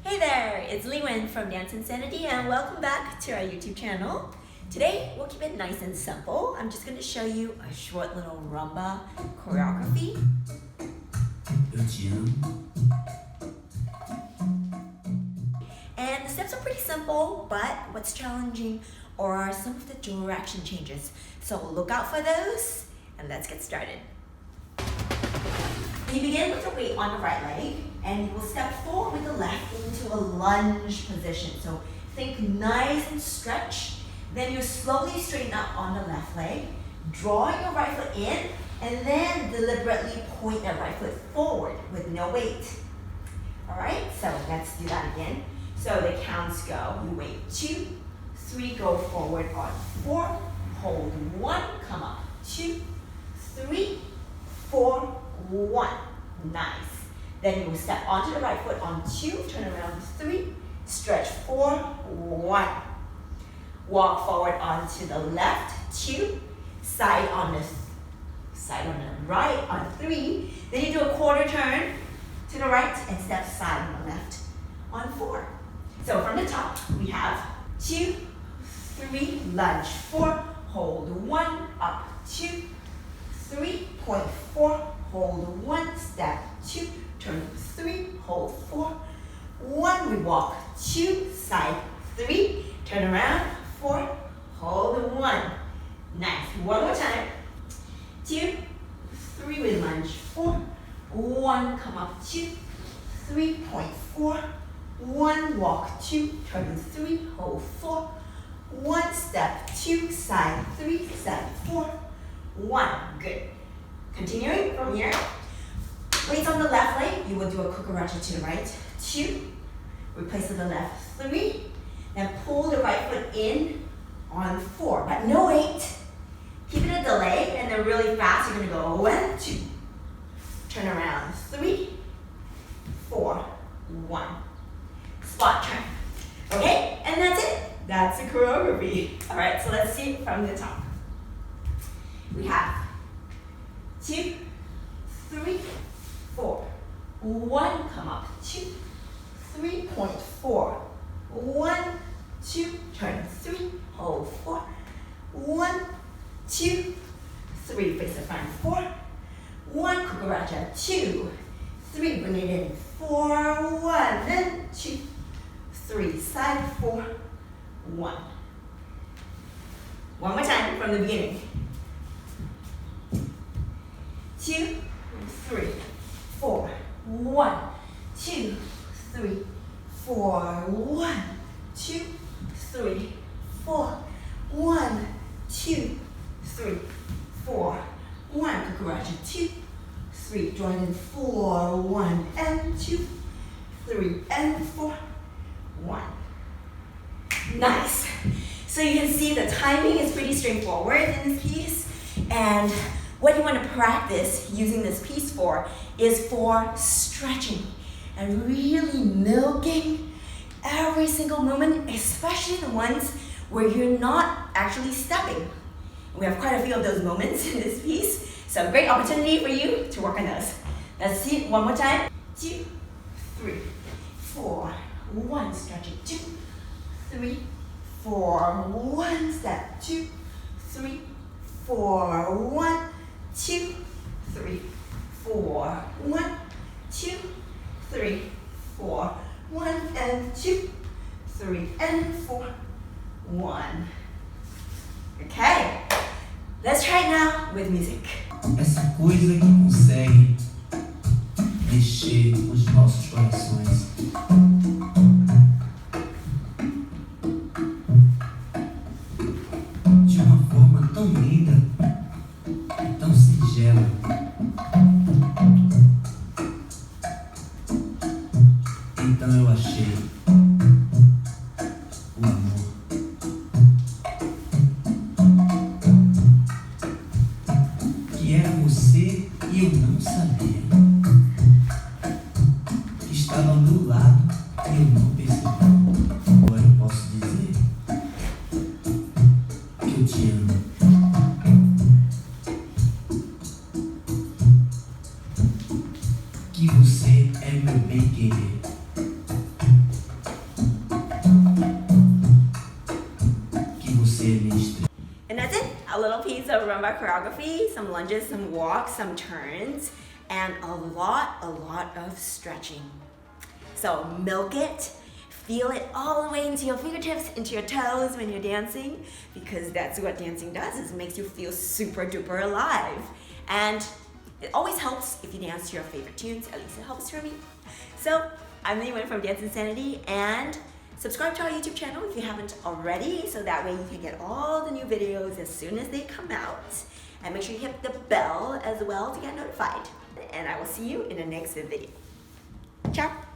Hey there, it's LiWen from DanceInsanity and welcome back to our YouTube channel. Today we'll keep it nice and simple. I'm just going to show you a short little rumba choreography. And the steps are pretty simple, but what's challenging are some of the direction changes. So look out for those and let's get started. You begin with the weight on the right leg and you will step forward with the left into a lunge position. So think nice and stretch. Then you slowly straighten up on the left leg, drawing your right foot in and then deliberately point that right foot forward with no weight. All right, so let's do that again. So the counts go, you wait 2, 3, go forward on 4, hold 1, come up 2, 3, 4, 1. Nice. Then you will step onto the right foot on 2, turn around 3, stretch 4, 1. Walk forward onto the left 2, side on the right on 3. Then you do a quarter turn to the right and step side on the left on 4. So from the top we have 2, 3, lunge 4, hold 1, up 2, 3, point 4, hold 1, step 2, turn 3, hold 4, 1, we walk 2, side 3, turn around 4, hold 1. Nice. One more time. 2, 3, we lunge 4, 1, come up 2, 3, point 4, 1, walk 2, turn 3, hold 4, 1, step 2, side 3, step 4, 1. Good. Continuing from here. Weights on the left leg, you will do a cucaracha to the right. 2, replace to the left 3, then pull the right foot in on 4, but no weight. Keep it a delay and then really fast. You're going to go 1, 2, turn around 3, 4, 1. Spot turn. Okay, and that's it. That's the choreography. All right, so let's see it from the top. We have 2, 3, 4, 1, come up 2, 3, point 4, 1, 2, turn 3, hold 4, 1, 2, 3, face the front 4, 1, cucaracha 2, 3, bring it in 4, 1, then 2, 3, side 4, 1. One more time from the beginning. 2, 3, 4, 1, 2, 3, 4, 1, 2, 3, 4, 1, 2, 3, 4, 1, cucaracha 2, 3, join in 4, 1, and 2, 3, and 4, 1. Nice. So you can see the timing is pretty straightforward in this piece, and what you want to practice using this piece for is for stretching and really milking every single movement, especially the ones where you're not actually stepping. We have quite a few of those moments in this piece, so great opportunity for you to work on those. Let's see it one more time. 2, 3, 4, 1, stretch it. 2, 3, 4, 1, step 2, 3, 4, 1, 2, 3, 4, 1, 2, 3, 4, 1, and 2, 3, and 4, 1. Okay, let's try it now with music. Essa coisa que consegue mexer os nossos corações. De uma forma tão linda, tão singela. Então eu achei o amor. Que era você e eu não sabia. Que estava ao meu lado e eu não percebi. Agora eu posso dizer que eu te amo. Que você é meu bem querer. routines of rumba choreography, some lunges, some walks, some turns, and a lot of stretching. So milk it, feel it all the way into your fingertips, into your toes when you're dancing, because that's what dancing does, is it makes you feel super duper alive. And it always helps if you dance to your favorite tunes, at least it helps for me. So I'm LiWen from DanceInsanity, and subscribe to our YouTube channel if you haven't already, so that way you can get all the new videos as soon as they come out. And make sure you hit the bell as well to get notified. And I will see you in the next video. Ciao!